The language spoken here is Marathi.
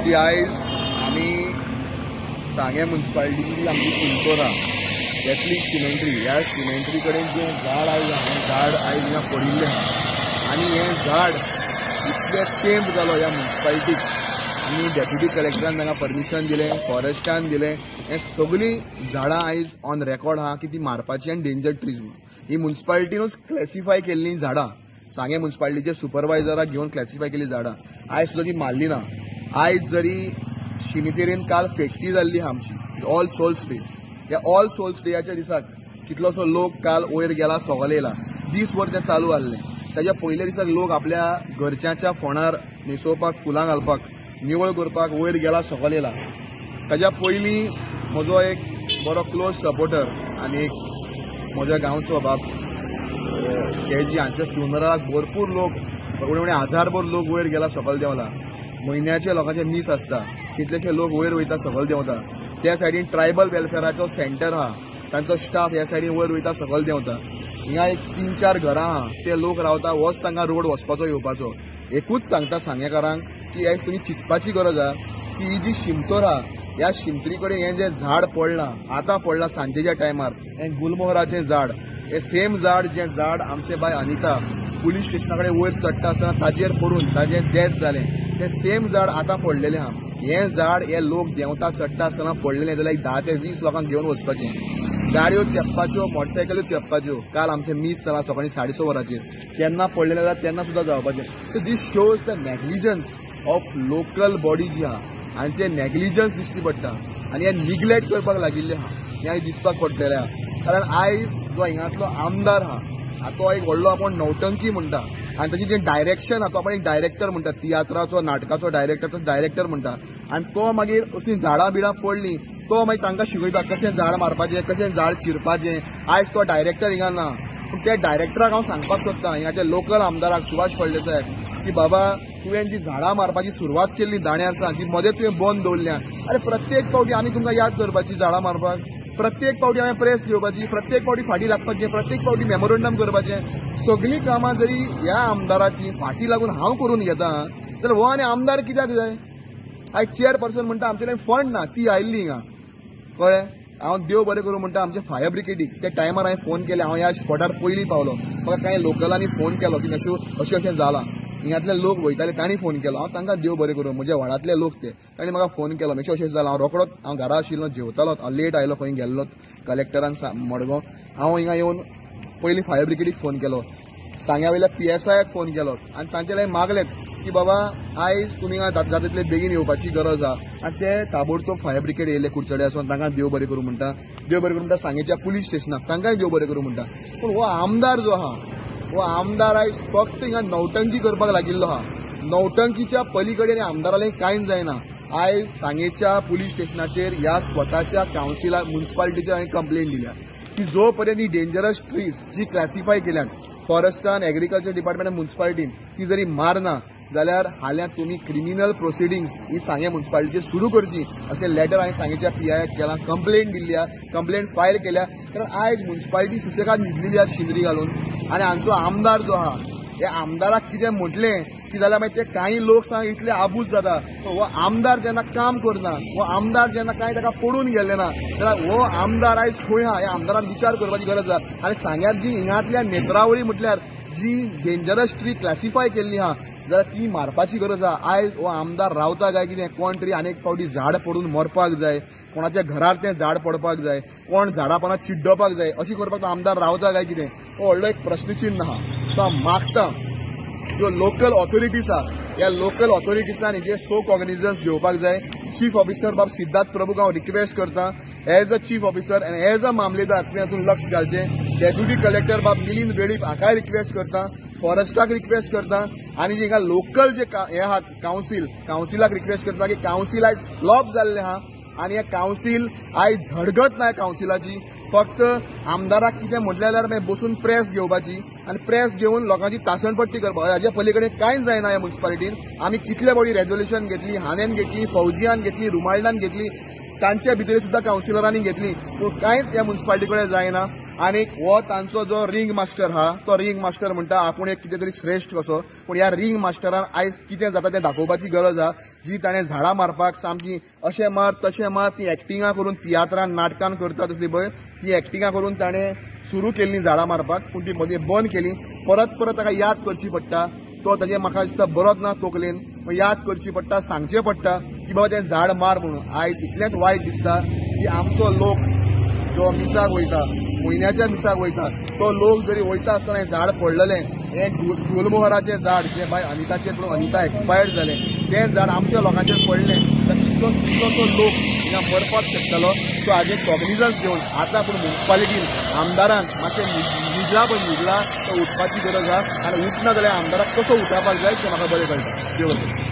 सी आयज आमी सांगे म्युनिसिपालिटीची आमची शिंतोरा कॅथलीक सिमेंट्री ह्या सिमेंट्री कडेन जे झाड आयज हें झाड आयज हिंगा पडिल्लें आहा आनी हें झाड इतलें तेंप जालो ह्या म्युनिसिपालिटीक आनी डेप्युटी कलेक्टरान तांकां परमिशन दिलें, फॉरेस्टान दिलें. हें सगळीं झाडां आयज ऑन रेकॉर्ड आहा की ती मारपाची आनी डेंजर ट्रीज म्हणून. ही म्युनिसिपालिटीनूच क्लॅसिफाय केल्लीं झाडां, सांगे म्युनिसिपालिटीचे सुपरवायझराक घेवन क्लॅसिफाय केल्लीं झाडां आयज सुद्दां ती मारली ना. आयज जरी शिमितेरेन काल फेक्टी जाल्ली आहा आमची ऑल सोल्स डे. ह्या ऑल सोल्स डेच्या दिसाक कितलोसो लोक काल वयर गेला, सोगले येयला. दिसभर तें चालू आसलें. ताच्या पयल्या दिसाक लोक आपल्या घरच्यांच्या फोंडार न्हेसोवपाक, फुलां घालपाक, निवळ करपाक वयर गेला, सोगले येयला. ताच्या पयलीं म्हजो एक बरो क्लोज सपोर्टर आनी एक म्हज्या गांवचो बाब हे जी हांच्या फ्युनरलाक भरपूर लोक, उणे 1000भर लोक वयर गेला, सकयल देंवला. म्हयन्याचे लोकांचे मीस आसता, कितलेशे लोक वयर वयता, सकयल देंवता. त्या सायडीन ट्रायबल वेलफेअराचो सेंटर आहा, तांचो स्टाफ ह्या सायडीन वयर वयता, सकयल देंवता. हिंगा एक 3-4 घरां आहा, ते लोक रावता, होच तांकां रोड वचपाचो येवपाचो. एकूच सांगता सांगेकारांक की आयज तुमी चिंतपाची गरज आहा की ही जी शिंतोर आहा, ह्या शिंतरी कडेन हें जें झाड पडलां, आतां पडलां सांजेच्या टायमार, हें गुलमोहराचें झाड, हें सेम झाड जें झाड आमचे बाय अनिता पुलीस स्टेशना कडेन वयर चडटा आसतना ताजेर पडून ताजें डेथ जालें, तें सेम झाड आतां पडलेलें आहा. हें झाड हे लोक देंवता चडटा आसतना पडलेलें जाल्यार 10 ते 20 लोकांक घेवन वचपाचें. गाडयो चेप्पाच्यो, मोटरसायकल्यो चेप्पाच्यो. काल आमचें मीस जालां सकाळीं 6:30 वरांचेर. केन्ना पडलेलें जाल्यार तेन्ना सुद्दां जावपाचें. So this shows the negligence of local body जी आहा, हांचे नेग्लिजन्स दिश्टी पडटा आनी हे निग्लेक्ट करपाक लागिल्ले आहा. हें आयज दिसपाक पडटलें आहा. कारण आयज जो हिंगांतलो आमदार आहा, तो एक व्हडलो आपूण नौटंकी म्हणटा आनी ताची जें डायरेक्शन आहा तो आपण एक डायरेक्टर म्हणटा, तियात्राचो, नाटकाचो डायरेक्टर, तो डायरेक्टर म्हणटा. आनी तो मागीर असलीं झाडां बिडां पडलीं, तो मागीर तांकां शिकयता कशें झाड मारपाचें, कशें झाड चिरपाचें. आयज तो डायरेक्टर हिंगा ना, पूण त्या डायरेक्टराक हांव सांगपाक सोदतां, हिंगाच्या लोकल आमदाराक सुभाष फळदेसाय, की बाबा तुवें जी झाडां मारपाची सुरवात केल्ली दाण्यार ती मदें तुवें बंद दवरल्या. अरे प्रत्येक फावटी आमी तुमकां याद करपाची झाडां मारपाक, प्रत्येक फावटी हांवें प्रेस घेवपाची, प्रत्येक फावटी फाटीं लागपाचें, प्रत्येक फावटी मेमोरंडम करपाचें. सगळीं कामां जरी ह्या आमदाराची फाटीं लागून हांव करून घेता जाल्यार हो आनी आमदार कित्याक जाय? आयज चेअरपर्सन म्हणटा आमचे कडेन फंड ना, ती आयिल्ली हिंगा, कळ्ळें? हांव देव बरें करूं म्हणटा आमच्या फायर ब्रिगेडीक. त्या टायमार हांवें फोन केले, हांव ह्या स्पॉटार पयलीं पावलो. म्हाका कांय लोकलांनी फोन केलो की अशें अशें जालां. हिंगातले लोक वयताले, तांणी फोन केलो. हांव तांकां देव बरें करूं, म्हजे वाड्यातले लोक ते, तांणी म्हाका फोन केलो, मातशें अशें जालां. हांव रोखडोच हांव घरा आशिल्लो, जेवतालो, हांव लेट आयलो, खंय गेल्लो कलेक्टरान मडगांव. हांव हिंगा येवन पयलीं फायर ब्रिगेडीक फोन केलो, सांग्या वयल्या PSIक फोन केलो आनी तांचे मागलें की बाबा आयज तुमी जाता तितले बेगीन येवपाची गरज आहा. आनी ते ताबडतोब फायर ब्रिगेड येयले कुडचड्यासून. तांकां देव बरें करूं म्हणटा, देव बरें करूं म्हणटा सांगेच्या पुलीस स्टेशनाक, तांकांय देव बरें करूं म्हणटा. पूण हो आमदार जो आहा, हो आमदार आयज फक्त हिंगा नौटंकी करपाक लागिल्लो आहा. नौटंकीच्या पलीकडेन आमदारालें कांयच जायना. आयज सांगेच्या पुलीस स्टेशनाचेर ह्या स्वताच्या कावन्सिला म्युनिसिपालिटीचेर हांवें कंप्लेंट दिल्या की जो पर्यंत ही डेंजरस ट्रीज जी क्लॅसिफाय केल्यात फॉरेस्टान, एग्रीकल्चर डिपार्टमेंट, म्युनिसिपालिटीन, ती जरी मारना जाल्यार हाल्यां तुमी क्रिमिनल प्रोसिडींग्स ही सांगे म्युनिसिपालिटीचेर सुरू करची अशें लेटर हांवें सांगेच्या PIक केलां. कंप्लेंट दिल्ल्या, कंप्लेंट फायल केल्या. कारण आयज म्युनिसिपालिटी सुशेगाद न्हिदलेली आसा शिंदरी घालून. आनी हांचो आमदार जो आहा, हे आमदाराक कितें म्हटलें की जाल्यार मागीर ते कांय लोक सांग इतले आबूज जाता. हो आमदार जेन्ना काम करना, हो आमदार जेन्ना कांय ताका पडून गेल्ले ना, जाल्यार हो आमदार आयज खंय आहा हे आमदारान विचार करपाची गरज आहा. आनी सांग्यात जी हिंगातल्या नेत्रावळी म्हटल्यार जी डेंजरस ट्री क्लॅसिफाय केल्ली आहा जाल्यार ती मारपाची गरज आहा. आयज हो आमदार रावता काय कितें? कोण तरी आनीक फावटी झाड पडून मरपाक जाय, कोणाच्या घरार तें झाड पडपाक जाय, कोण झाडां पोंदा चिड्डोवपाक जाय, अशी करपाक तो आमदार रावता काय कितें? हो व्हडलो एक प्रश्नचिन्ह आहा. तो हांव मागता ज्यो लोकल ऑथॉरिटीज आहा, ह्या लोकल ऑथॉरिटीजान हेजे सो कॉग्निजन्स घेवपाक जाय. चीफ ऑफिसर बाब सिद्धार्थ प्रभूक हांव रिक्वेस्ट करता, as a chief officer end as a मामलेदार तुवें हातून लक्ष घालचें. डेप्युटी कलेक्टर बाब मिलिंद वेळीप हाकाय रिक्वेस्ट करता, फॉरेस्टाक रिक्वेस्ट करता आनी जे हिंगा लोकल जे हे आहात कावन्सिलाक रिक्वेस्ट करता की कावन्सील आयज फ्लॉप जाल्लें आहा आनी हे कावन्सील आयज धडगत ना कावन्सिलाची. फक्त आमदाराक कितें म्हटलें जाल्यार मागीर बसून प्रेस घेवपाची आनी प्रेस घेवन लोकांची तासणपट्टी करपाक. हाजे पलीकडेन कांयच जायना ह्या म्युनिसिपालिटीन. आमी कितले फावटी रेजोल्युशन घेतली, हांवें घेतली, फौजियान घेतली, रुमाल्डान घेतली, तांचे भितर सुद्दां कावन्सिलरांनी घेतली, पूण कांयच ह्या म्युनिसिपालिटी कडेन जायना. आनी हो तांचो जो रिंग मास्टर हा तो रिंग मास्टर म्हणटा आपूण एक कितें तरी श्रेश्ठ कसो, पूण ह्या रिंग मास्टरान आयज कितें जाता तें दाखोवपाची गरज आहा. जी ताणें झाडां मारपाक सामकी अशें मार तशें मार ती एक्टिंगां करून तियात्रान नाटकान करता तसली पळय ती एक्टिंगां करून ताणें सुरू केल्ली झाडां मारपाक, पूण ती मदीं बंद केली. परत परत ताका याद करची पडटा. तो ताजें म्हाका दिसता बरोच ना तकलेन याद करची पडटा, सांगचें पडटा की बाबा तें झाड मार म्हणून. आयज इतलेंच वायट दिसता की आमचो लोक जो मिसाक वयता, म्हयन्याच्या मिसाक वयता, तो लोक जरी वयता आसतना हें झाड पडलेलें, हें गुलमोहराचें झाड जें बाय अनिताचें पूण अनिता एक्सपायर्ड जालें, तें झाड आमच्या लोकांचेर पडलें जाल्यार कितलो तो लोक हिंगा मरपाक शकतालो. सो हाजें कॉग्निजन्स घेवन आतां पूण म्युनिसिपालिटीन आमदारान मातशें निजला तो उठपाची गरज आहा. आनी उठना जाल्यार आमदाराक कसो उठावपाक जाय तें म्हाका बरें कळटा. देव बरें.